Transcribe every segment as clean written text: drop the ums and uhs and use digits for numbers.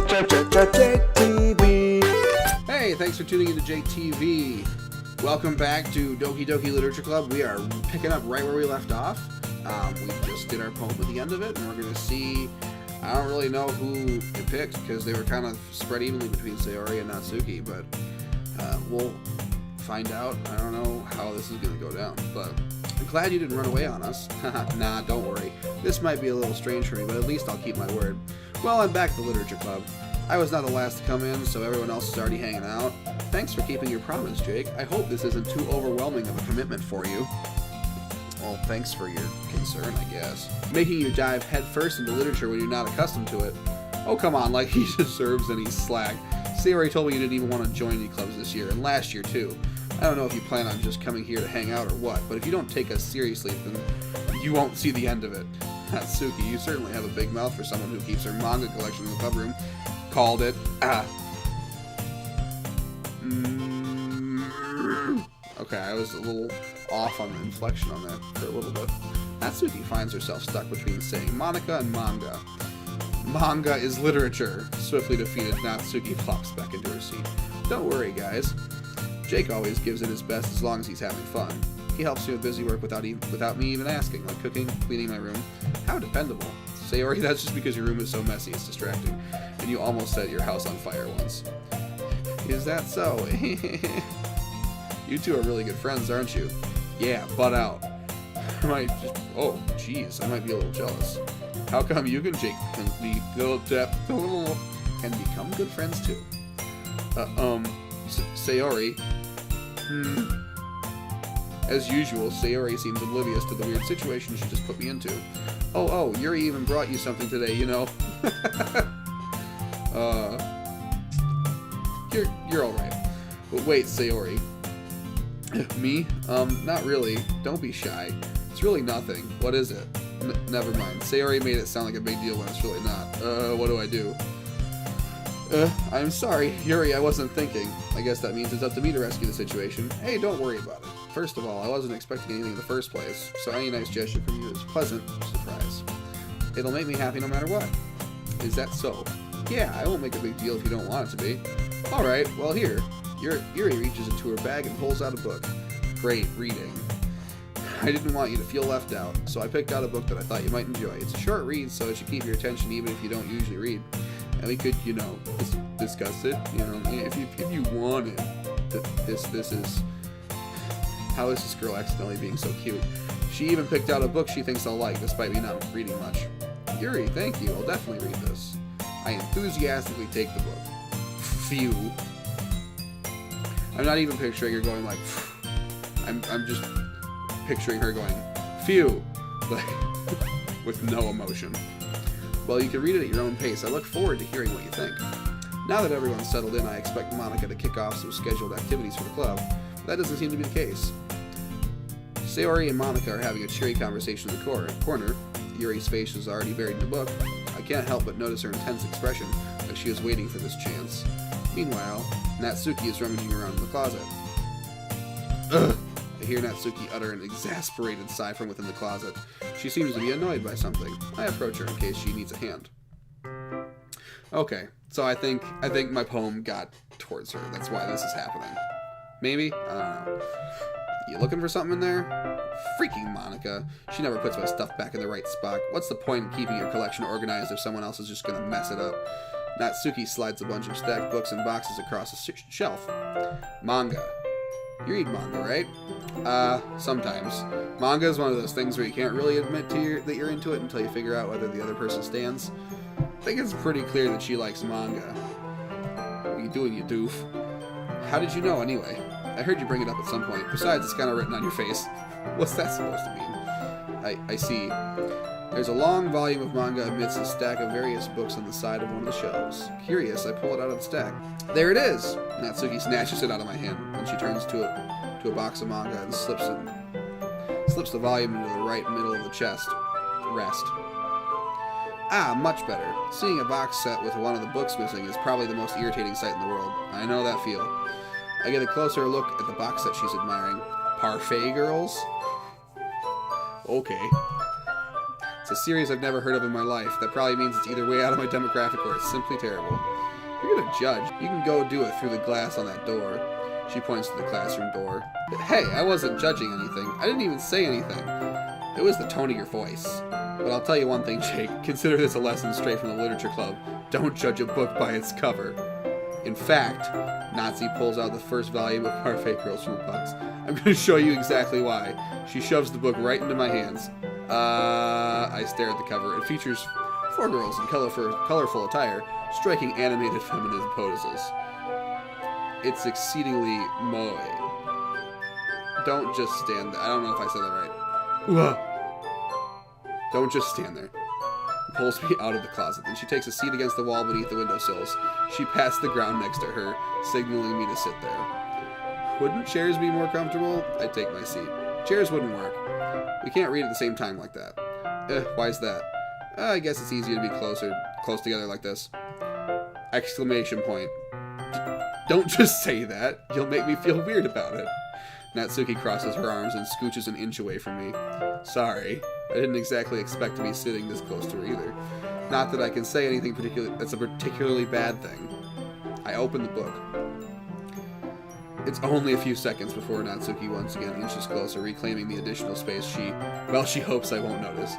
JakedTV. Hey, thanks for tuning into JakedTV. Welcome back to Doki Doki Literature Club. We are picking up right where we left off. We just did our poem at the end of it, and we're going to see... I don't really know who it picked, because they were kind of spread evenly between Sayori and Natsuki, but we'll find out. I don't know how this is going to go down, but I'm glad you didn't run away on us. Nah, don't worry. This might be a little strange for me, but at least I'll keep my word. Well, I'm back at the Literature Club. I was not the last to come in, so everyone else is already hanging out. Thanks for keeping your promise, Jake. I hope this isn't too overwhelming of a commitment for you. Well, thanks for your concern, I guess. Making you dive headfirst into literature when you're not accustomed to it. Oh, come on, like he deserves any slack. Sayori told me you didn't even want to join any clubs this year, and last year, too. I don't know if you plan on just coming here to hang out or what, but if you don't take us seriously, then you won't see the end of it. Natsuki, you certainly have a big mouth for someone who keeps her manga collection in the club room. Called it. Okay, I was a little off on the inflection on that for a little bit. Natsuki finds herself stuck between saying Monica and manga. Manga is literature. Swiftly defeated, Natsuki flops back into her seat. Don't worry, guys. Jake always gives it his best as long as he's having fun. He helps me with busy work without me even asking, like cooking, cleaning my room. How dependable. Sayori, that's just because your room is so messy, it's distracting. And you almost set your house on fire once. Is that so? You two are really good friends, aren't you? Yeah, butt out. Oh, jeez, I might be a little jealous. How come you and Jake can become good friends too? Sayori. As usual, Sayori seems oblivious to the weird situation she just put me into. Oh, Yuri even brought you something today, you know. You're alright. But wait, Sayori. Me? Not really. Don't be shy. It's really nothing. What is it? Never mind. Sayori made it sound like a big deal when it's really not. What do I do? I'm sorry, Yuri, I wasn't thinking. I guess that means it's up to me to rescue the situation. Hey, don't worry about it. First of all, I wasn't expecting anything in the first place, so any nice gesture from you is a pleasant surprise. It'll make me happy no matter what. Is that so? Yeah, I won't make a big deal if you don't want it to be. Alright, well here. Yuri reaches into her bag and pulls out a book. Great reading. I didn't want you to feel left out, so I picked out a book that I thought you might enjoy. It's a short read, so it should keep your attention even if you don't usually read. And we could, you know, discuss it, you know, if you wanted. This is... How is this girl accidentally being so cute? She even picked out a book she thinks I'll like, despite me not reading much. Yuri, thank you. I'll definitely read this. I enthusiastically take the book. Phew. I'm not even picturing her going like, I'm just picturing her going, phew, like, with no emotion. Well, you can read it at your own pace. I look forward to hearing what you think. Now that everyone's settled in, I expect Monica to kick off some scheduled activities for the club. That doesn't seem to be the case. Sayori and Monica are having a cheery conversation in the corner. Yuri's face is already buried in the book. I can't help but notice her intense expression, like she was waiting for this chance. Meanwhile, Natsuki is rummaging around in the closet. Ugh! I hear Natsuki utter an exasperated sigh from within the closet. She seems to be annoyed by something. I approach her in case she needs a hand. Okay, so I think my poem got towards her. That's why this is happening. Maybe? I don't know. You looking for something in there? Freaking Monica. She never puts my stuff back in the right spot. What's the point in keeping your collection organized if someone else is just gonna mess it up? Natsuki slides a bunch of stacked books and boxes across the shelf. Manga. You read manga, right? Sometimes. Manga is one of those things where you can't really admit to that you're into it until you figure out whether the other person stands. I think it's pretty clear that she likes manga. What are you doing, you doof? How did you know, anyway? I heard you bring it up at some point. Besides, it's kind of written on your face. What's that supposed to mean? I see. There's a long volume of manga amidst a stack of various books on the side of one of the shelves. Curious, I pull it out of the stack. There it is! Natsuki snatches it out of my hand, and she turns to a box of manga and slips the volume into the right middle of the chest. Rest. Ah, much better. Seeing a box set with one of the books missing is probably the most irritating sight in the world. I know that feel. I get a closer look at the box set she's admiring. Parfait girls? Okay. It's a series I've never heard of in my life. That probably means it's either way out of my demographic or it's simply terrible. If you're gonna judge, you can go do it through the glass on that door. She points to the classroom door. But hey, I wasn't judging anything. I didn't even say anything. It was the tone of your voice. But I'll tell you one thing, Jake. Consider this a lesson straight from the literature club. Don't judge a book by its cover. In fact, Natsuki pulls out the first volume of Parfait Girls from the box. I'm going to show you exactly why. She shoves the book right into my hands. I stare at the cover. It features 4 girls in colorful attire, striking animated feminine poses. It's exceedingly moe. Don't just stand there. I don't know if I said that right. Whoa. Don't just stand there. Pulls me out of the closet. Then she takes a seat against the wall beneath the windowsills. She pats the ground next to her, signaling me to sit there. Wouldn't chairs be more comfortable? I take my seat. Chairs wouldn't work. We can't read at the same time like that. Why's that? I guess it's easier to be close together like this. Exclamation point. Don't just say that. You'll make me feel weird about it. Natsuki crosses her arms and scooches an inch away from me. Sorry. I didn't exactly expect to be sitting this close to her either. Not that I can say anything that's a particularly bad thing. I open the book. It's only a few seconds before Natsuki once again inches closer, reclaiming the additional space she hopes I won't notice.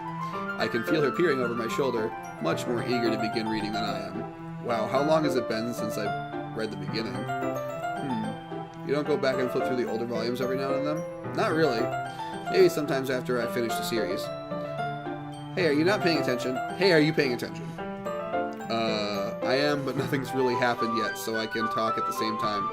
I can feel her peering over my shoulder, much more eager to begin reading than I am. Wow, how long has it been since I've read the beginning? You don't go back and flip through the older volumes every now and then? Not really. Maybe sometimes after I finish the series. Hey, are you not paying attention? Hey, are you paying attention? I am, but nothing's really happened yet, so I can talk at the same time.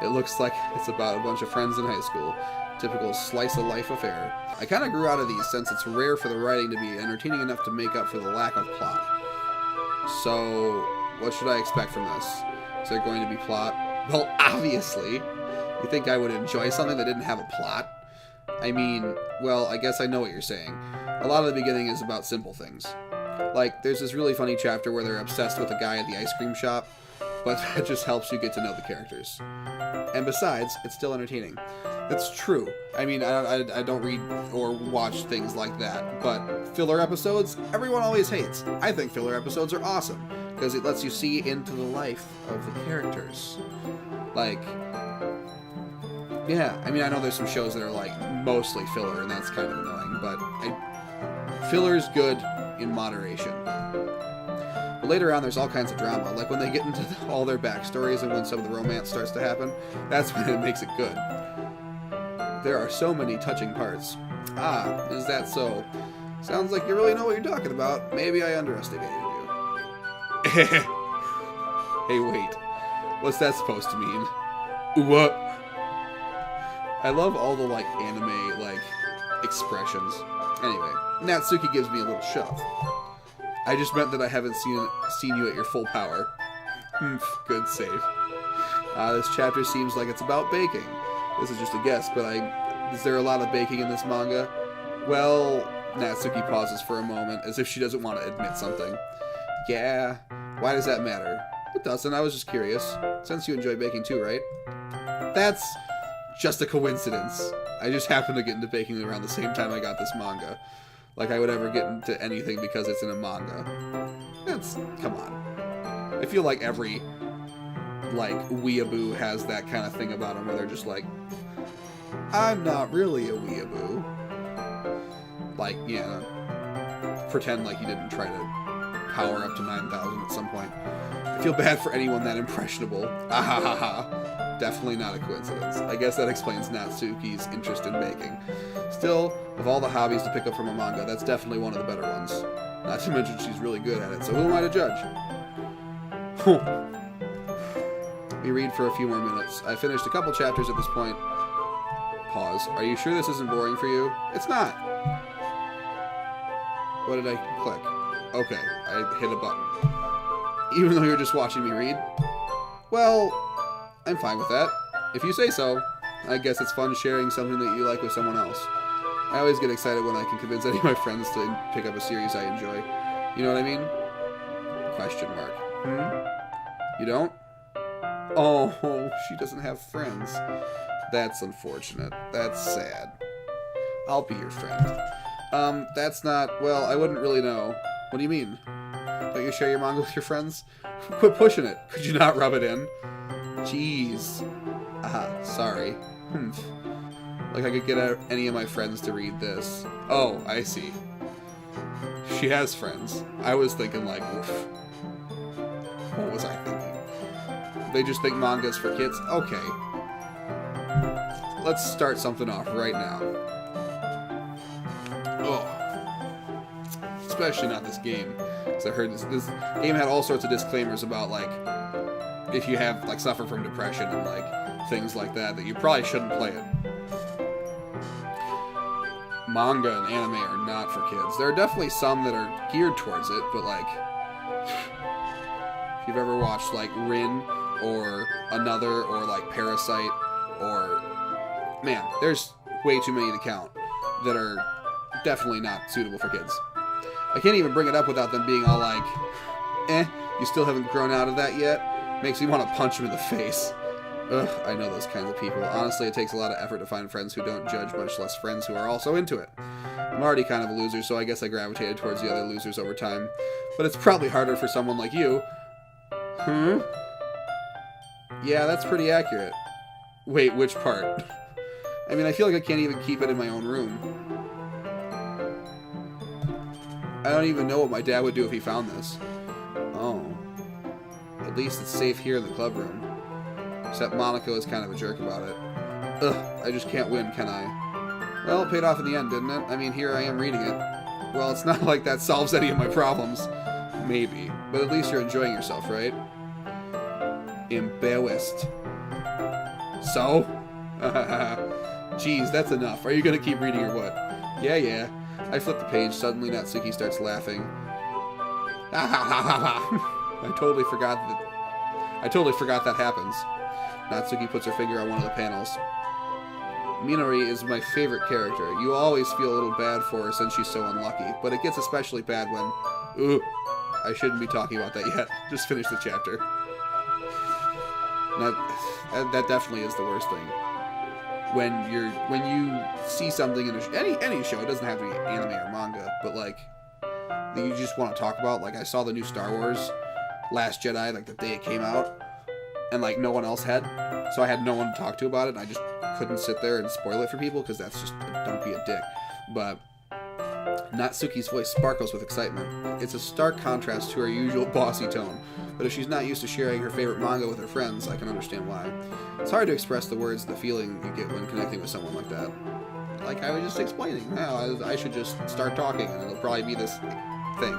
It looks like it's about a bunch of friends in high school. Typical slice-of-life affair. I kind of grew out of these since it's rare for the writing to be entertaining enough to make up for the lack of plot. So, what should I expect from this? Is there going to be plot? Well, obviously. You think I would enjoy something that didn't have a plot? I mean, well, I guess I know what you're saying. A lot of the beginning is about simple things. Like, there's this really funny chapter where they're obsessed with a guy at the ice cream shop, but that just helps you get to know the characters. And besides, it's still entertaining. That's true. I mean, I don't read or watch things like that, but filler episodes, everyone always hates. I think filler episodes are awesome, because it lets you see into the life of the characters. Like, yeah, I mean, I know there's some shows that are, like, mostly filler, and that's kind of annoying, but filler's good in moderation. But later on, there's all kinds of drama, like when they get into all their backstories and when some of the romance starts to happen, that's when it makes it good. There are so many touching parts. Ah, is that so? Sounds like you really know what you're talking about. Maybe I underestimated you. Hey, wait. What's that supposed to mean? What? I love all the, like, anime, like, expressions. Anyway, Natsuki gives me a little shove. I just meant that I haven't seen you at your full power. Good save. This chapter seems like it's about baking. This is just a guess, but is there a lot of baking in this manga? Well, Natsuki pauses for a moment, as if she doesn't want to admit something. Yeah, why does that matter? It doesn't, I was just curious. Since you enjoy baking too, right? That's just a coincidence. I just happened to get into baking around the same time I got this manga. Like I would ever get into anything because it's in a manga. Come on. I feel like every, like, weeaboo has that kind of thing about them where they're just like, I'm not really a weeaboo. Like, yeah, pretend like you didn't try to power up to 9,000 at some point. I feel bad for anyone that impressionable. Ahahaha. Definitely not a coincidence. I guess that explains Natsuki's interest in baking. Still, of all the hobbies to pick up from a manga, that's definitely one of the better ones. Not to mention she's really good at it, so who am I to judge? We read for a few more minutes. I finished a couple chapters at this point. Pause. Are you sure this isn't boring for you? It's not. What did I click? Okay, I hit a button. Even though you're just watching me read? Well, I'm fine with that. If you say so. I guess it's fun sharing something that you like with someone else. I always get excited when I can convince any of my friends to pick up a series I enjoy. You know what I mean? Question mark. You don't? Oh, she doesn't have friends. That's unfortunate. That's sad. I'll be your friend. That's not... Well, I wouldn't really know. What do you mean? Don't you share your manga with your friends? Quit pushing it. Could you not rub it in? Jeez. Sorry. Like I could get any of my friends to read this. Oh, I see. She has friends. I was thinking like, oof. What was I thinking? They just think manga's for kids? Okay. Let's start something off right now. Oh. Especially not this game. Because I heard this game had all sorts of disclaimers about, like, if you have, like, suffer from depression and, like, things like that, that you probably shouldn't play it. Manga and anime are not for kids. There are definitely some that are geared towards it, but, like, if you've ever watched, like, Rin or Another or, like, Parasite or... Man, there's way too many to count that are definitely not suitable for kids. I can't even bring it up without them being all like, you still haven't grown out of that yet? Makes me want to punch them in the face. Ugh, I know those kinds of people. Honestly, it takes a lot of effort to find friends who don't judge, much less friends who are also into it. I'm already kind of a loser, so I guess I gravitated towards the other losers over time. But it's probably harder for someone like you. Yeah, that's pretty accurate. Wait, which part? I mean, I feel like I can't even keep it in my own room. I don't even know what my dad would do if he found this. Oh. At least it's safe here in the club room. Except Monaco is kind of a jerk about it. Ugh, I just can't win, can I? Well, it paid off in the end, didn't it? I mean, here I am reading it. Well, it's not like that solves any of my problems. Maybe. But at least you're enjoying yourself, right? Embarrassed. So? Jeez, that's enough. Are you gonna keep reading or what? Yeah. I flip the page. Suddenly, Natsuki starts laughing. I totally forgot that happens. Natsuki puts her finger on one of the panels. Minori is my favorite character. You always feel a little bad for her since she's so unlucky, but it gets especially bad when... Ooh, I shouldn't be talking about that yet. Just finish the chapter. That definitely is the worst thing. When you see something in any show, it doesn't have to be anime or manga, but like that you just want to talk about. Like I saw the new Star Wars Last Jedi like the day it came out, and like no one else had, so I had no one to talk to about it. And I just couldn't sit there and spoil it for people because that's just don't be a dick. But Natsuki's voice sparkles with excitement. It's a stark contrast to her usual bossy tone. But if she's not used to sharing her favorite manga with her friends, I can understand why. It's hard to express the words, the feeling you get when connecting with someone like that. Like I was just explaining. Now I should just start talking, and it'll probably be this thing.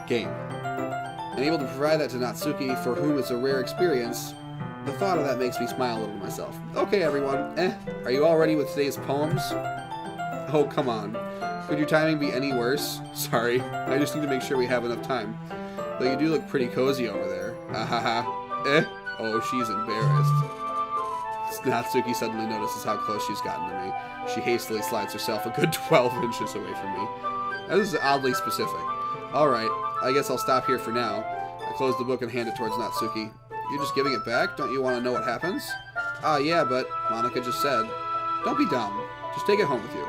Game. And able to provide that to Natsuki, for whom it's a rare experience, the thought of that makes me smile a little to myself. Okay, everyone. Are you all ready with today's poems? Oh, come on. Could your timing be any worse? Sorry. I just need to make sure we have enough time. Though you do look pretty cozy over there. Oh, she's embarrassed. Natsuki suddenly notices how close she's gotten to me. She hastily slides herself a good 12 inches away from me. This is oddly specific. Alright, I guess I'll stop here for now. I close the book and hand it towards Natsuki. You're just giving it back? Don't you want to know what happens? Yeah, but Monica just said. Don't be dumb. Just take it home with you.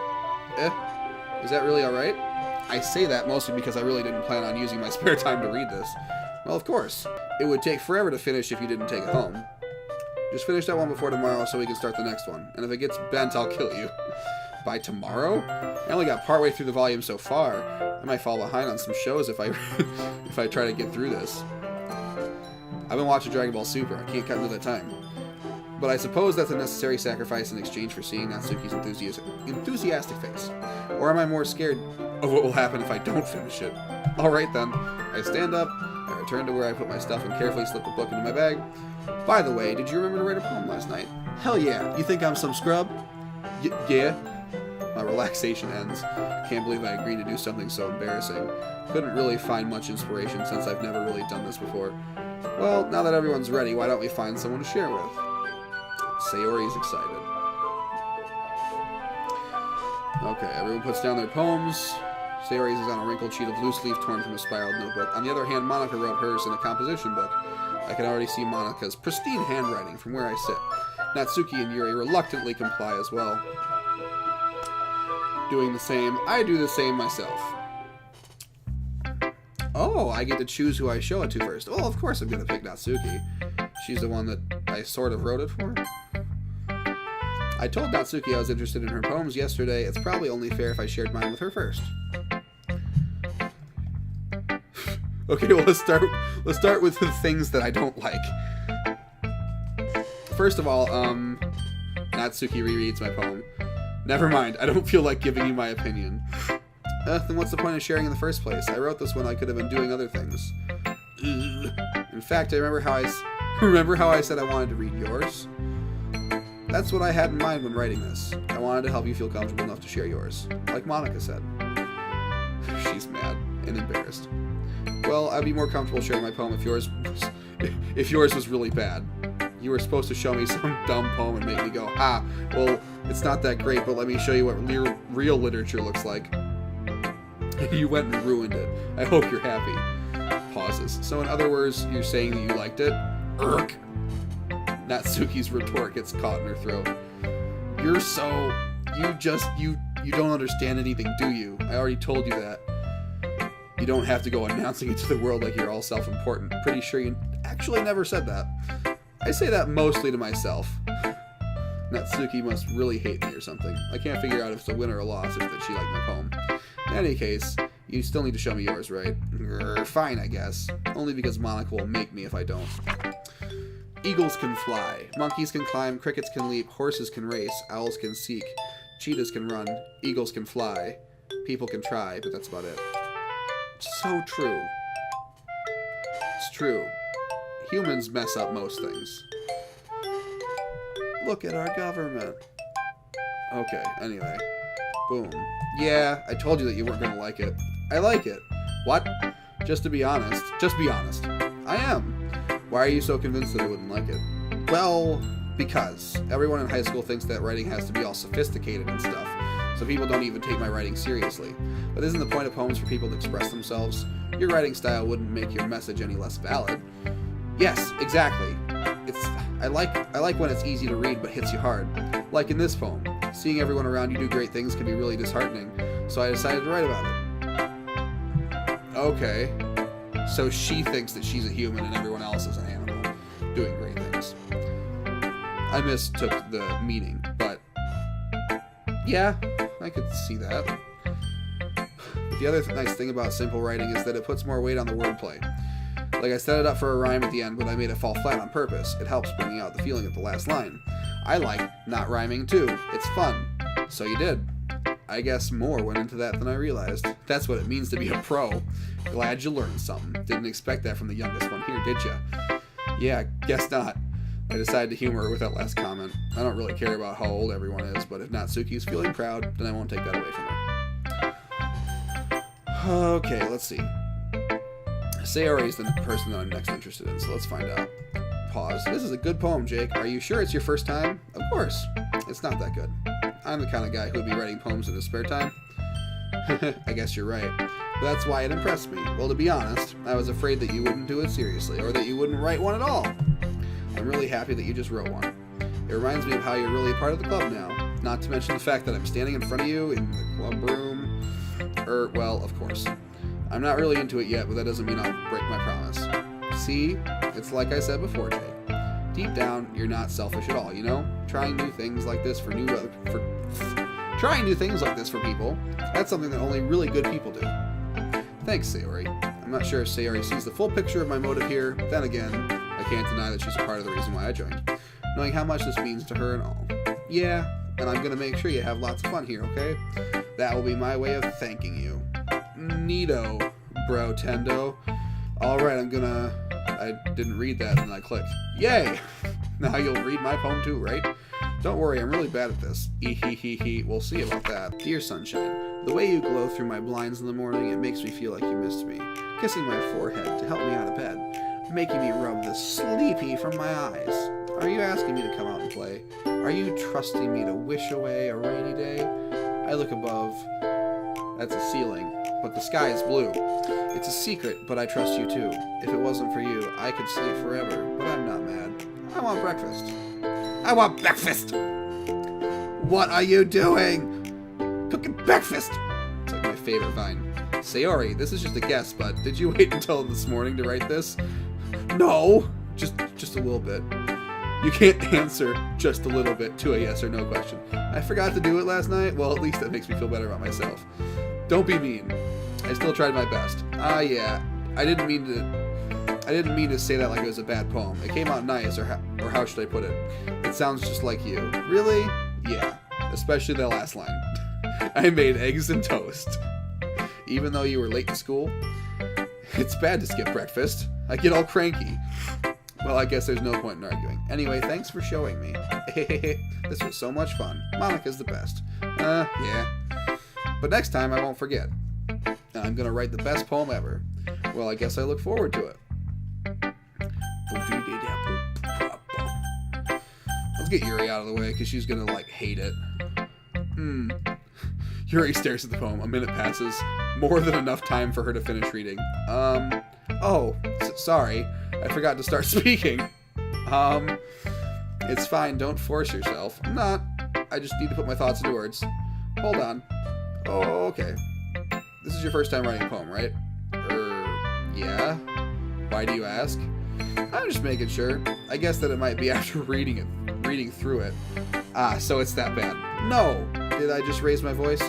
Is that really alright? I say that mostly because I really didn't plan on using my spare time to read this. Well, of course. It would take forever to finish if you didn't take it home. Just finish that one before tomorrow so we can start the next one. And if it gets bent, I'll kill you. By tomorrow? I only got partway through the volume so far. I might fall behind on some shows if I if I try to get through this. I've been watching Dragon Ball Super. I can't cut into that time. But I suppose that's a necessary sacrifice in exchange for seeing Natsuki's enthusiastic face. Or am I more scared of what will happen if I don't finish it? Alright then. I stand up, I return to where I put my stuff and carefully slip the book into my bag. By the way, did you remember to write a poem last night? Hell yeah. You think I'm some scrub? Yeah. My relaxation ends. Can't believe I agreed to do something so embarrassing. Couldn't really find much inspiration since I've never really done this before. Well, now that everyone's ready, why don't we find someone to share with? Sayori's excited. Okay, everyone puts down their poems. Sayori's is on a wrinkled sheet of loose leaf torn from a spiraled notebook. On the other hand, Monica wrote hers in a composition book. I can already see Monica's pristine handwriting from where I sit. Natsuki and Yuri reluctantly comply as well. doing the same. I do the same myself. Oh, I get to choose who I show it to first. Well, of course I'm going to pick Natsuki. She's the one that I sort of wrote it for. I told Natsuki I was interested in her poems yesterday. It's probably only fair if I shared mine with her first. Okay, well, let's start with the things that I don't like. First of all, Natsuki rereads my poem. Never mind, I don't feel like giving you my opinion. Then what's the point of sharing in the first place? I wrote this when I could have been doing other things. In fact, I remember how I said I wanted to read yours? That's what I had in mind when writing this. I wanted to help you feel comfortable enough to share yours. Like Monica said. She's mad and embarrassed. Well, I'd be more comfortable sharing my poem if yours was really bad. You were supposed to show me some dumb poem and make me go, ah, well, it's not that great, but let me show you what real literature looks like. You went and ruined it. I hope you're happy. Pauses. So in other words, you're saying that you liked it? Irk. Natsuki's retort gets caught in her throat. You don't understand anything, do you? I already told you that. You don't have to go announcing it to the world like you're all self-important. Pretty sure you actually never said that. I say that mostly to myself. Natsuki must really hate me or something. I can't figure out if it's a win or a loss if that she liked my poem. In any case, you still need to show me yours, right? Fine, I guess. Only because Monica will make me if I don't. Eagles can fly. Monkeys can climb. Crickets can leap. Horses can race. Owls can seek. Cheetahs can run. Eagles can fly. People can try, but that's about it. So true. It's true. Humans mess up most things. Look at our government. Okay, anyway. Boom. Yeah, I told you that you weren't going to like it. I like it. What? Just be honest. I am. Why are you so convinced that I wouldn't like it? Well, because everyone in high school thinks that writing has to be all sophisticated and stuff, so people don't even take my writing seriously. But isn't the point of poems for people to express themselves? Your writing style wouldn't make your message any less valid. Yes, exactly. I like when it's easy to read but hits you hard. Like in this poem. Seeing everyone around you do great things can be really disheartening, so I decided to write about it. Okay. So she thinks that she's a human and everyone else is an animal, doing great things. I mistook the meaning, but yeah, I could see that. The other nice thing about simple writing is that it puts more weight on the wordplay. Like I set it up for a rhyme at the end, but I made it fall flat on purpose. It helps bring out the feeling at the last line. I like not rhyming too. It's fun. So you did. I guess more went into that than I realized. That's what it means to be a pro. Glad you learned something. Didn't expect that from the youngest one here, did ya? Yeah, guess not. I decided to humor her with that last comment. I don't really care about how old everyone is, but if Natsuki's feeling proud, then I won't take that away from her. Okay, let's see. Sayori is the person that I'm next interested in, so let's find out. Pause. This is a good poem, Jake. Are you sure it's your first time? Of course. It's not that good. I'm the kind of guy who would be writing poems in his spare time. I guess you're right. But that's why it impressed me. Well, to be honest, I was afraid that you wouldn't do it seriously, or that you wouldn't write one at all. I'm really happy that you just wrote one. It reminds me of how you're really a part of the club now. Not to mention the fact that I'm standing in front of you in the club room. Well, of course. I'm not really into it yet, but that doesn't mean I'll break my promise. See? It's like I said before, Jake. Deep down, you're not selfish at all, you know? Trying new things like this for people, that's something that only really good people do. Thanks, Sayori. I'm not sure if Sayori sees the full picture of my motive here. Then again, I can't deny that she's a part of the reason why I joined. Knowing how much this means to her and all. Yeah, and I'm gonna make sure you have lots of fun here, okay? That will be my way of thanking you. Neato, bro Tendo. Alright, I didn't read that and I clicked. Yay! Now you'll read my poem too, right? Don't worry, I'm really bad at this. Ehehehe, we'll see about that. Dear Sunshine, the way you glow through my blinds in the morning, it makes me feel like you missed me. Kissing my forehead to help me out of bed. Making me rub the sleepy from my eyes. Are you asking me to come out and play? Are you trusting me to wish away a rainy day? I look above. That's a ceiling, but the sky is blue. It's a secret, but I trust you too. If it wasn't for you, I could sleep forever, but I'm not mad. I want breakfast. I want breakfast! What are you doing? get breakfast! It's like my favorite vine. Sayori, this is just a guess, but did you wait until this morning to write this? No! Just a little bit. You can't answer just a little bit to a yes or no question. I forgot to do it last night? Well, at least that makes me feel better about myself. Don't be mean. I still tried my best. Yeah. I didn't mean to say that like it was a bad poem. It came out nice, or how should I put it? It sounds just like you. Really? Yeah. Especially that last line. I made eggs and toast. Even though you were late to school? It's bad to skip breakfast. I get all cranky. Well, I guess there's no point in arguing. Anyway, thanks for showing me. This was so much fun. Monica's the best. Yeah. But next time I won't forget. I'm gonna write the best poem ever. Well, I guess I look forward to it. Let's get Yuri out of the way, because she's gonna, like, hate it. Yuri stares at the poem. A minute passes. More than enough time for her to finish reading. Oh, sorry. I forgot to start speaking. It's fine. Don't force yourself. I'm not. I just need to put my thoughts into words. Hold on. Oh, okay. This is your first time writing a poem, right? Yeah? Why do you ask? I'm just making sure. I guess that it might be after reading through it. So it's that bad. No! Did I just raise my voice?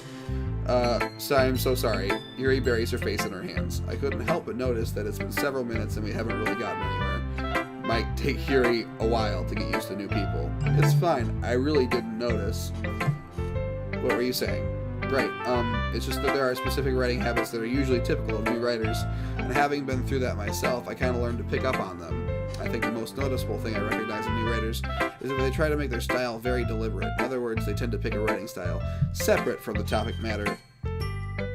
So I'm so sorry. Yuri buries her face in her hands. I couldn't help but notice that it's been several minutes and we haven't really gotten anywhere. Might take Yuri a while to get used to new people. It's fine. I really didn't notice. What were you saying? Right, it's just that there are specific writing habits that are usually typical of new writers, and having been through that myself, I kind of learned to pick up on them. I think the most noticeable thing I recognize in new writers is that they try to make their style very deliberate. In other words, they tend to pick a writing style separate from the topic matter,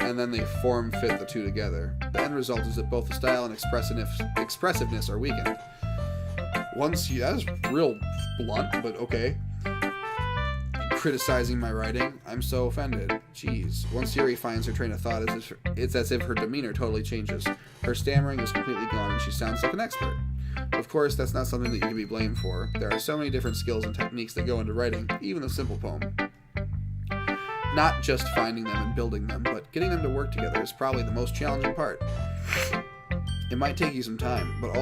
and then they form-fit the two together. The end result is that both the style and expressiveness are weakened. That was real blunt, but okay. Criticizing my writing, I'm so offended. Jeez. Once Yuri finds her train of thought, it's as if her demeanor totally changes. Her stammering is completely gone and she sounds like an expert. Of course, that's not something that you can be blamed for. There are so many different skills and techniques that go into writing, even a simple poem. Not just finding them and building them, but getting them to work together is probably the most challenging part. It might take you some time, but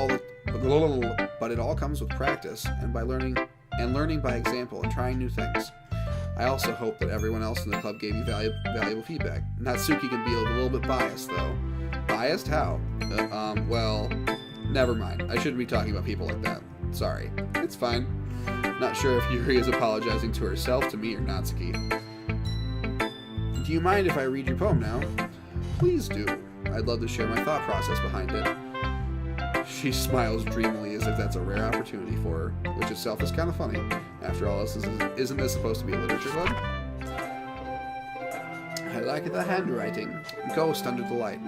it all comes with practice and by learning by example and trying new things. I also hope that everyone else in the club gave you valuable feedback. Natsuki can be a little bit biased, though. Biased? How? Well, never mind. I shouldn't be talking about people like that. Sorry. It's fine. Not sure if Yuri is apologizing to herself, to me, or Natsuki. Do you mind if I read your poem now? Please do. I'd love to share my thought process behind it. She smiles dreamily as if that's a rare opportunity for her, which itself is kind of funny. After all, isn't this supposed to be a literature club? I like the handwriting. Ghost under the light.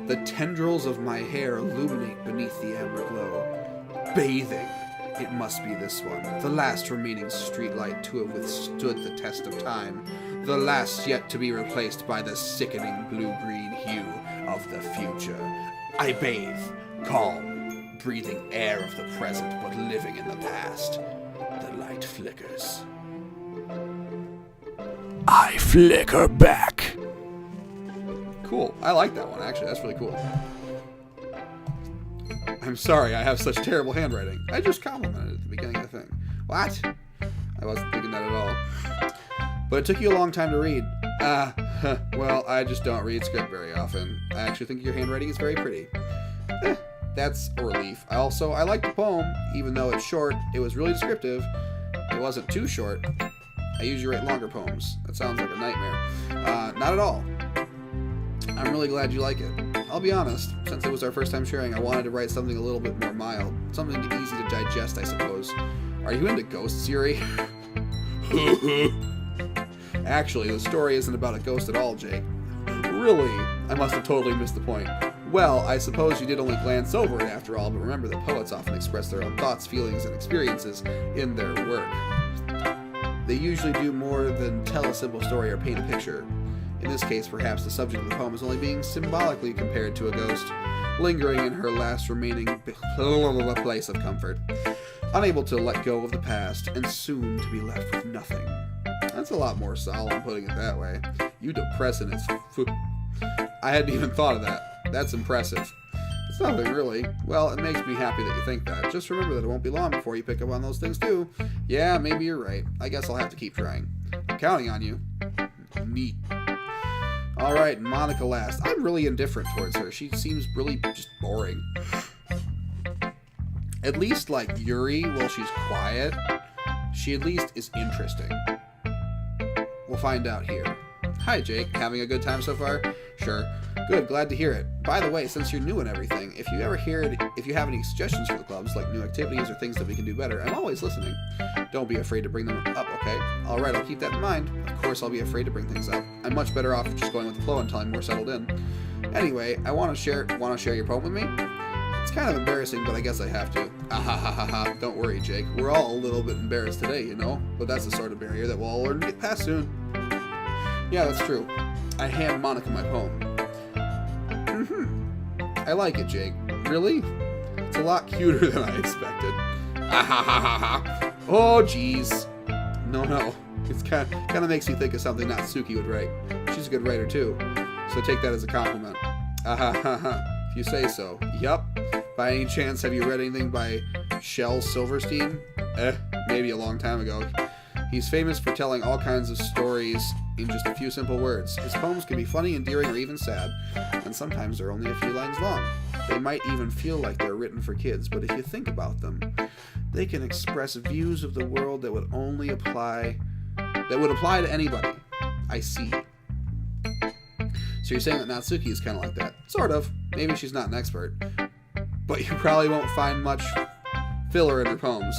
The tendrils of my hair illuminate beneath the amber glow. Bathing. It must be this one. The last remaining streetlight to have withstood the test of time. The last yet to be replaced by the sickening blue-green hue of the future. I bathe. Calm. Breathing air of the present, but living in the past. The light flickers. I flicker back. Cool. I like that one, actually. That's really cool. I'm sorry, I have such terrible handwriting. I just complimented at the beginning of the thing. What? I wasn't thinking that at all. But it took you a long time to read. Well, I just don't read script very often. I actually think your handwriting is very pretty. That's a relief. I like the poem, even though it's short. It was really descriptive. It wasn't too short. I usually write longer poems. That sounds like a nightmare. Not at all. I'm really glad you like it. I'll be honest, since it was our first time sharing, I wanted to write something a little bit more mild. Something easy to digest, I suppose. Are you into ghosts, Yuri? Actually, the story isn't about a ghost at all, Jake. Really? I must have totally missed the point. Well, I suppose you did only glance over it after all, but remember that poets often express their own thoughts, feelings, and experiences in their work. They usually do more than tell a simple story or paint a picture. In this case, perhaps the subject of the poem is only being symbolically compared to a ghost, lingering in her last remaining place of comfort, unable to let go of the past, and soon to be left with nothing. That's a lot more solemn putting it that way. You depressing as I hadn't even thought of that. That's impressive. It's nothing really. Well, it makes me happy that you think that. Just remember that it won't be long before you pick up on those things too. Yeah, maybe you're right. I guess I'll have to keep trying. I'm counting on you. Neat. Alright, Monica last. I'm really indifferent towards her. She seems really just boring. At least, like Yuri, while she's quiet, she at least is interesting. We'll find out here. Hi, Jake. Having a good time so far? Sure. Good, glad to hear it. By the way, since you're new and everything, if you have any suggestions for the clubs, like new activities or things that we can do better, I'm always listening. Don't be afraid to bring them up, okay? Alright, I'll keep that in mind. Of course, I'll be afraid to bring things up. I'm much better off just going with the flow until I'm more settled in. Anyway, I want to share your poem with me? It's kind of embarrassing, but I guess I have to. Ah. Don't worry, Jake. We're all a little bit embarrassed today, you know? But that's the sort of barrier that we'll all learn to get past soon. Yeah, that's true. I hand Monica my poem. I like it, Jake. Really? It's a lot cuter than I expected. Oh, jeez. No. It's kind of makes me think of something Natsuki would write. She's a good writer, too. So take that as a compliment. If you say so. Yup. By any chance, have you read anything by Shel Silverstein? Maybe a long time ago. He's famous for telling all kinds of stories in just a few simple words. His poems can be funny, endearing, or even sad, and sometimes they're only a few lines long. They might even feel like they're written for kids, but if you think about them, they can express views of the world that would apply to anybody. I see. So you're saying that Natsuki is kind of like that? Sort of. Maybe she's not an expert, but you probably won't find much filler in her poems.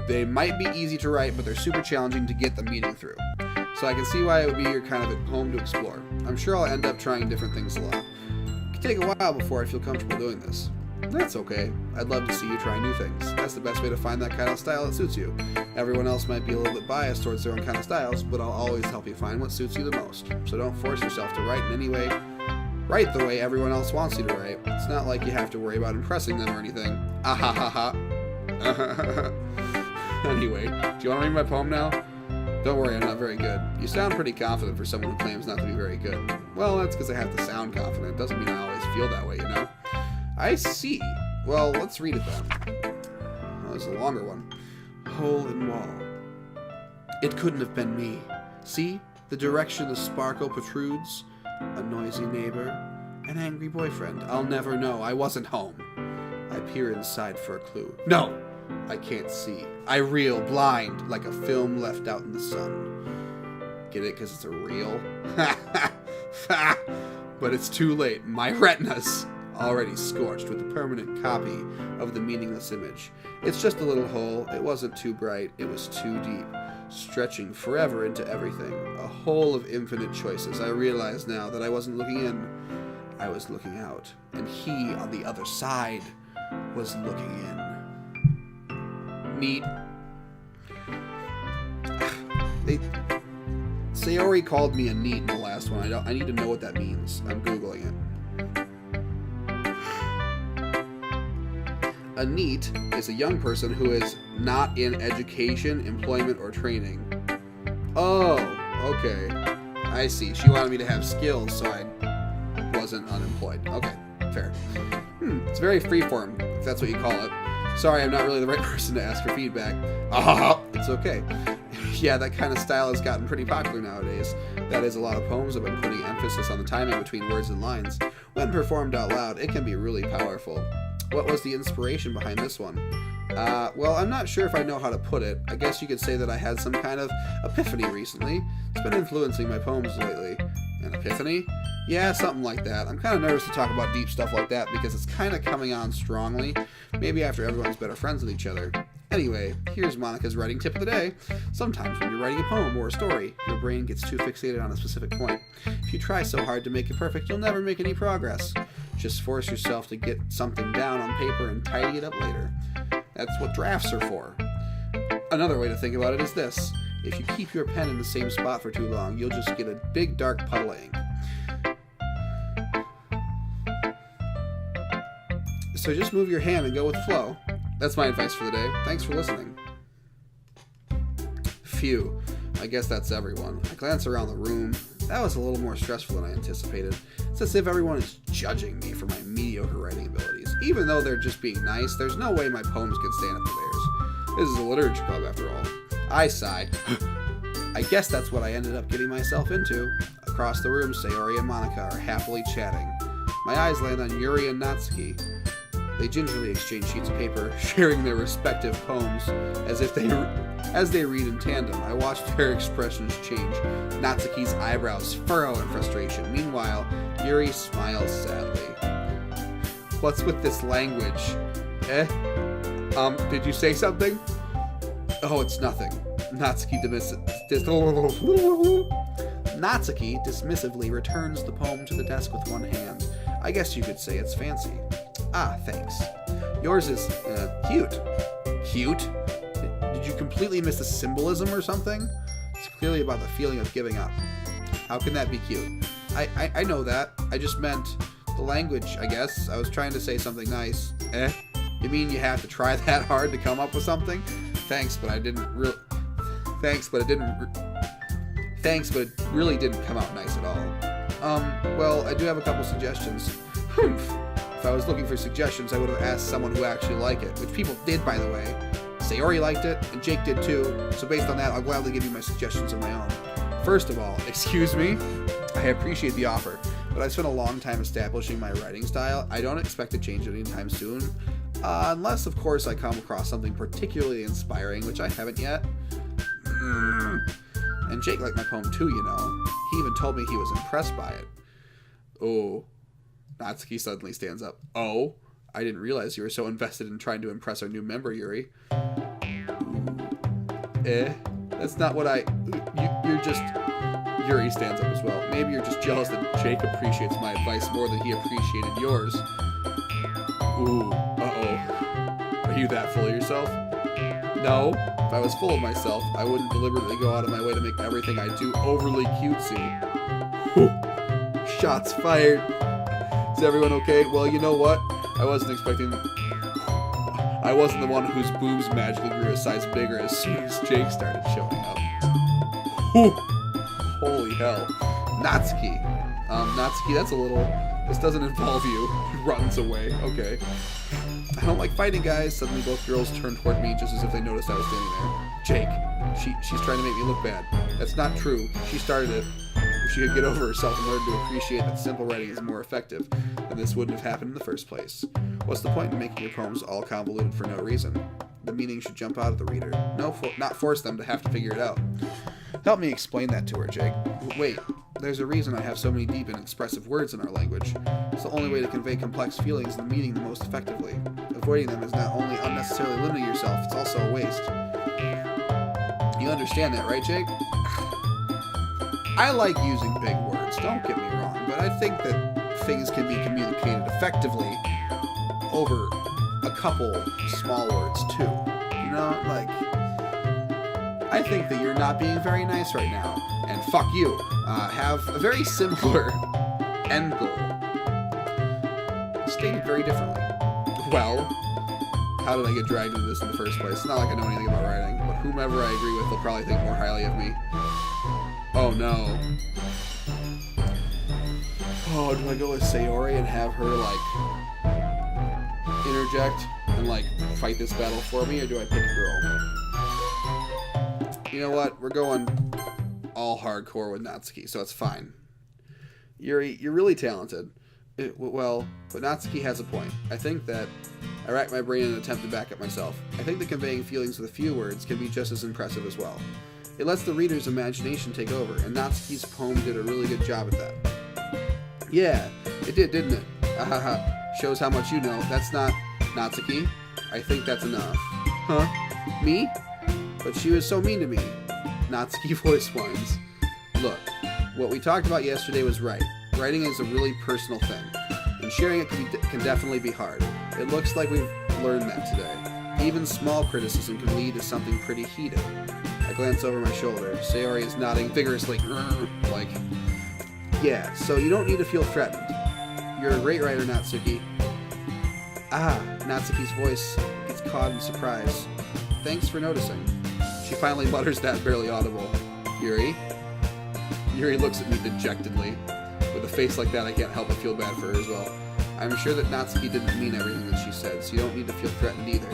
They might be easy to write, but they're super challenging to get the meaning through. So I can see why it would be your kind of a poem to explore. I'm sure I'll end up trying different things a lot. It can take a while before I feel comfortable doing this. That's okay. I'd love to see you try new things. That's the best way to find that kind of style that suits you. Everyone else might be a little bit biased towards their own kind of styles, but I'll always help you find what suits you the most. So don't force yourself to write in any way. Write the way everyone else wants you to write. It's not like you have to worry about impressing them or anything. Anyway, do you want to read my poem now? Don't worry, I'm not very good. You sound pretty confident for someone who claims not to be very good. Well, that's because I have to sound confident. Doesn't mean I always feel that way, you know? I see. Well, let's read it then. Oh, this is a longer one. Hole in wall. It couldn't have been me. See? The direction the sparkle protrudes. A noisy neighbor. An angry boyfriend. I'll never know. I wasn't home. I peer inside for a clue. No! I can't see. I reel, blind, like a film left out in the sun. Get it? Because it's a reel? But it's too late. My retina's already scorched with a permanent copy of the meaningless image. It's just a little hole. It wasn't too bright. It was too deep, stretching forever into everything. A hole of infinite choices. I realize now that I wasn't looking in. I was looking out. And he, on the other side, was looking in. Neat. Sayori called me a neat in the last one. I need to know what that means. I'm Googling it. A neat is a young person who is not in education, employment, or training. Oh, okay. I see. She wanted me to have skills, so I wasn't unemployed. Okay, fair. It's very freeform, if that's what you call it. Sorry, I'm not really the right person to ask for feedback. It's okay. Yeah, that kind of style has gotten pretty popular nowadays. That is, a lot of poems have been putting emphasis on the timing between words and lines. When performed out loud, it can be really powerful. What was the inspiration behind this one? Well, I'm not sure if I know how to put it. I guess you could say that I had some kind of epiphany recently. It's been influencing my poems lately. An epiphany? Yeah, something like that. I'm kind of nervous to talk about deep stuff like that because it's kind of coming on strongly. Maybe after everyone's better friends with each other. Anyway, here's Monica's writing tip of the day. Sometimes when you're writing a poem or a story, your brain gets too fixated on a specific point. If you try so hard to make it perfect, you'll never make any progress. Just force yourself to get something down on paper and tidy it up later. That's what drafts are for. Another way to think about it is this. If you keep your pen in the same spot for too long, you'll just get a big dark puddle of ink. So just move your hand and go with the flow. That's my advice for the day. Thanks for listening. Phew. I guess that's everyone. I glance around the room. That was a little more stressful than I anticipated. It's as if everyone is judging me for my mediocre writing abilities. Even though they're just being nice, there's no way my poems could stand up to theirs. This is a literature club after all. I sigh. I guess that's what I ended up getting myself into. Across the room, Sayori and Monica are happily chatting. My eyes land on Yuri and Natsuki. They gingerly exchange sheets of paper, sharing their respective poems as they read in tandem. I watch their expressions change. Natsuki's eyebrows furrow in frustration. Meanwhile, Yuri smiles sadly. What's with this language? Did you say something? Oh, it's nothing. Natsuki dismissively returns the poem to the desk with one hand. I guess you could say it's fancy. Ah, thanks. Yours is, cute. Cute? Did you completely miss the symbolism or something? It's clearly about the feeling of giving up. How can that be cute? I know that. I just meant the language, I guess. I was trying to say something nice. You mean you have to try that hard to come up with something? Thanks, but it really didn't come out nice at all. Well, I do have a couple suggestions. If I was looking for suggestions, I would have asked someone who actually liked it, which people did, by the way. Sayori liked it, and Jake did too, so based on that, I'll gladly give you my suggestions of my own. First of all, excuse me, I appreciate the offer, but I've spent a long time establishing my writing style. I don't expect to change it anytime soon, unless, of course, I come across something particularly inspiring, which I haven't yet. And Jake liked my poem too, you know. He even told me he was impressed by it. Oh. Natsuki suddenly stands up. Oh? I didn't realize you were so invested in trying to impress our new member, Yuri. That's not what you're just... Yuri stands up as well. Maybe you're just jealous that Jake appreciates my advice more than he appreciated yours. Ooh. Uh-oh. Are you that full of yourself? No. If I was full of myself, I wouldn't deliberately go out of my way to make everything I do overly cutesy. Whew. Shots fired. Is everyone okay? Well, you know what? I wasn't the one whose boobs magically grew a size bigger as soon as Jake started showing up. Whew. Holy hell. Natsuki. Natsuki, that's a little... This doesn't involve you. He runs away. Okay. I don't like fighting, guys. Suddenly both girls turn toward me just as if they noticed I was standing there. Jake. She's trying to make me look bad. That's not true. She started it. If she could get over herself in order to appreciate that simple writing is more effective, then this wouldn't have happened in the first place. What's the point in making your poems all convoluted for no reason? The meaning should jump out of the reader. Not force them to have to figure it out. Help me explain that to her, Jake. Wait, there's a reason I have so many deep and expressive words in our language. It's the only way to convey complex feelings and meaning the most effectively. Avoiding them is not only unnecessarily limiting yourself, it's also a waste. You understand that, right, Jake? I like using big words, don't get me wrong, but I think that things can be communicated effectively over a couple small words, too. You know, like, I think that you're not being very nice right now, and fuck you, have a very similar end goal, stated very differently. Well, how did I get dragged into this in the first place? It's not like I know anything about writing, but whomever I agree with will probably think more highly of me. Oh no. Oh, do I go with Sayori and have her, like, interject and, like, fight this battle for me, or do I pick a girl? You know what? We're going all hardcore with Natsuki, so it's fine. Yuri, you're really talented. Well, but Natsuki has a point. I think that I rack my brain in an attempt to back up myself. I think that conveying feelings with a few words can be just as impressive as well. It lets the reader's imagination take over, and Natsuki's poem did a really good job at that. Yeah, it did, didn't it? Ahaha. Shows how much you know. That's not Natsuki. I think that's enough. Huh? Me? But she was so mean to me. Natsuki voice whines. Look, what we talked about yesterday was right. Writing is a really personal thing, and sharing it can definitely be hard. It looks like we've learned that today. Even small criticism can lead to something pretty heated. I glance over my shoulder. Sayori is nodding vigorously, like, yeah, so you don't need to feel threatened. You're a great writer, Natsuki. Ah, Natsuki's voice gets caught in surprise. Thanks for noticing. She finally mutters that, barely audible. Yuri. Yuri looks at me dejectedly. With a face like that, I can't help but feel bad for her as well. I'm sure that Natsuki didn't mean everything that she said, so you don't need to feel threatened either.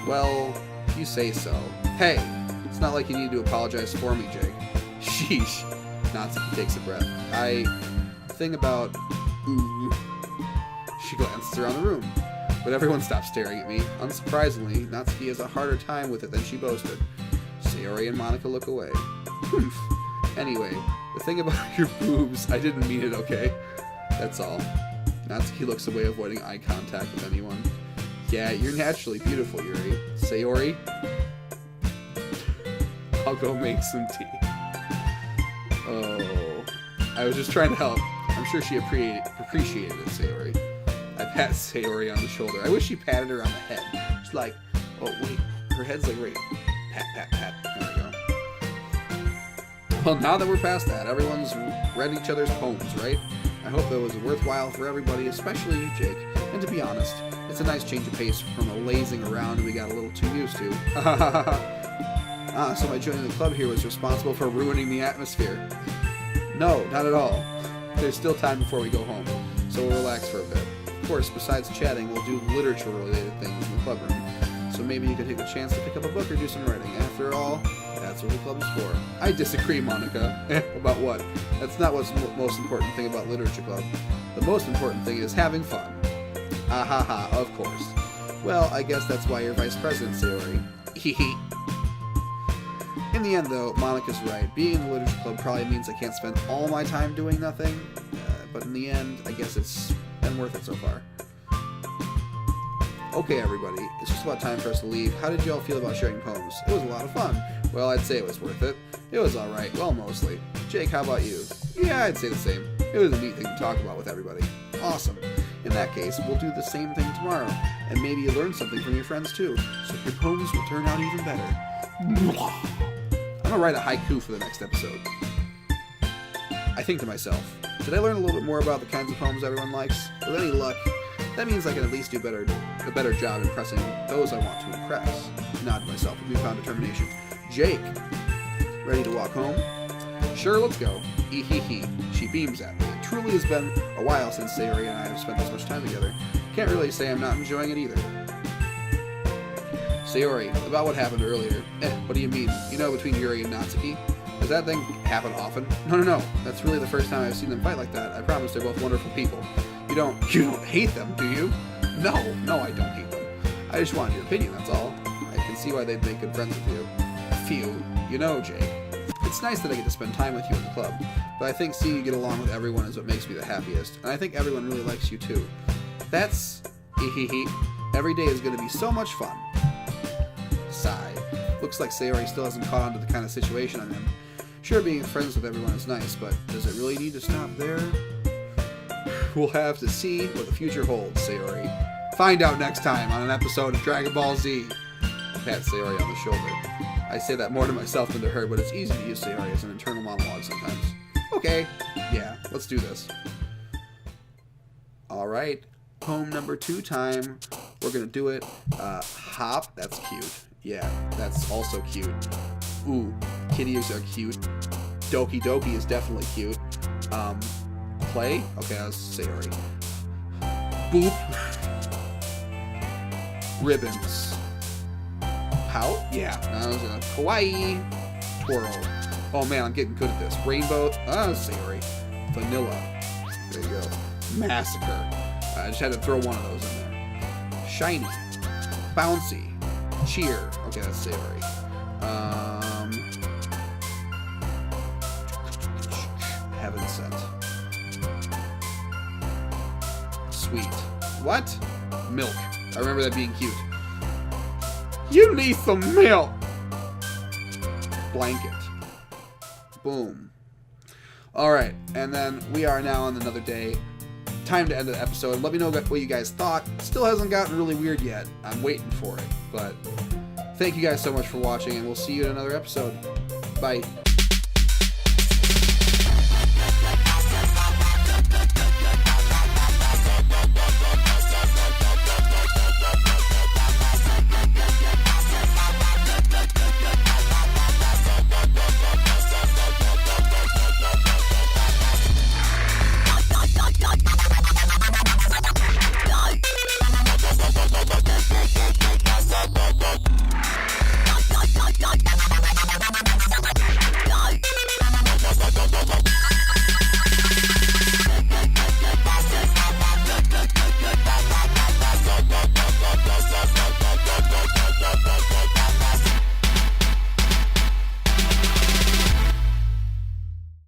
Well, if you say so. Hey, it's not like you need to apologize for me, Jake. Sheesh. Natsuki takes a breath. Thing about... Ooh. She glances around the room, but everyone stops staring at me. Unsurprisingly, Natsuki has a harder time with it than she boasted. Sayori and Monica look away. Humph. Anyway, the thing about your boobs, I didn't mean it, okay? That's all. Natsuki looks away, avoiding eye contact with anyone. Yeah, you're naturally beautiful, Yuri. Sayori? I'll go make some tea. Oh, I was just trying to help. I'm sure she appreciated it, Sayori. I pat Sayori on the shoulder. I wish she patted her on the head. She's like, oh wait, her head's like, right. Pat, pat, pat. There we go. Well, now that we're past that, everyone's read each other's poems, right? I hope that was worthwhile for everybody, especially you, Jake. And to be honest, it's a nice change of pace from the lazing around we got a little too used to. So my joining the club here was responsible for ruining the atmosphere. No, not at all. There's still time before we go home, so we'll relax for a bit. Of course, besides chatting, we'll do literature-related things in the club room. So maybe you could take a chance to pick up a book or do some writing. After all, that's what the club is for. I disagree, Monica. About what? That's not what's the most important thing about Literature Club. The most important thing is having fun. Ah ha ha, of course. Well, I guess that's why you're vice president, Sayori. Hehe. In the end, though, Monica's right. Being in the Literature Club probably means I can't spend all my time doing nothing. But in the end, I guess it's been worth it so far. Okay, everybody, it's just about time for us to leave. How did you all feel about sharing poems? It was a lot of fun. Well, I'd say it was worth it. It was alright, well, mostly. Jake, how about you? Yeah, I'd say the same. It was a neat thing to talk about with everybody. Awesome. In that case, we'll do the same thing tomorrow. And maybe you learn something from your friends, too. So your poems will turn out even better. I'm gonna write a haiku for the next episode. I think to myself, did I learn a little bit more about the kinds of poems everyone likes? With any luck, that means I can at least do a better job impressing those I want to impress. Nod to myself with newfound determination. Jake, ready to walk home? Sure, let's go. Ehehe. She beams at me. It truly has been a while since Sayori and I have spent this much time together. Can't really say I'm not enjoying it either. Sayori, about what happened earlier. What do you mean? You know, between Yuri and Natsuki? Does that thing happen often? No. That's really the first time I've seen them fight like that. I promise they're both wonderful people. You don't hate them, do you? No, I don't hate them. I just wanted your opinion, that's all. I can see why they'd make good friends with you. Phew. You know, Jake, it's nice that I get to spend time with you in the club, but I think seeing you get along with everyone is what makes me the happiest, and I think everyone really likes you too. That's... Every day is going to be so much fun. Sigh. Looks like Sayori still hasn't caught on to the kind of situation I'm in. Sure, being friends with everyone is nice, but does it really need to stop there? We'll have to see what the future holds, Sayori. Find out next time on an episode of Dragon Ball Z. Pat Sayori on the shoulder. I say that more to myself than to her, but it's easy to use Sayori as an internal monologue sometimes. Okay, yeah, let's do this. Alright, poem number 2 time. We're gonna do it. Hop, that's cute. Yeah, that's also cute. Ooh, kitties are cute. Doki Doki is definitely cute. Play? Okay, that was Sayori. Boop. Ribbons. Pout? Yeah, that was a kawaii. Twirl. Oh man, I'm getting good at this. Rainbow. Sayori. Vanilla. There you go. Massacre. I just had to throw one of those in there. Shiny. Bouncy. Cheer. Okay, that's Sayori. Heaven sent. Sweet. What? Milk. I remember that being cute. You need some milk! Blanket. Boom. Alright, and then we are now on another day. Time to end the episode. Let me know what you guys thought. Still hasn't gotten really weird yet. I'm waiting for it. But thank you guys so much for watching, and we'll see you in another episode. Bye.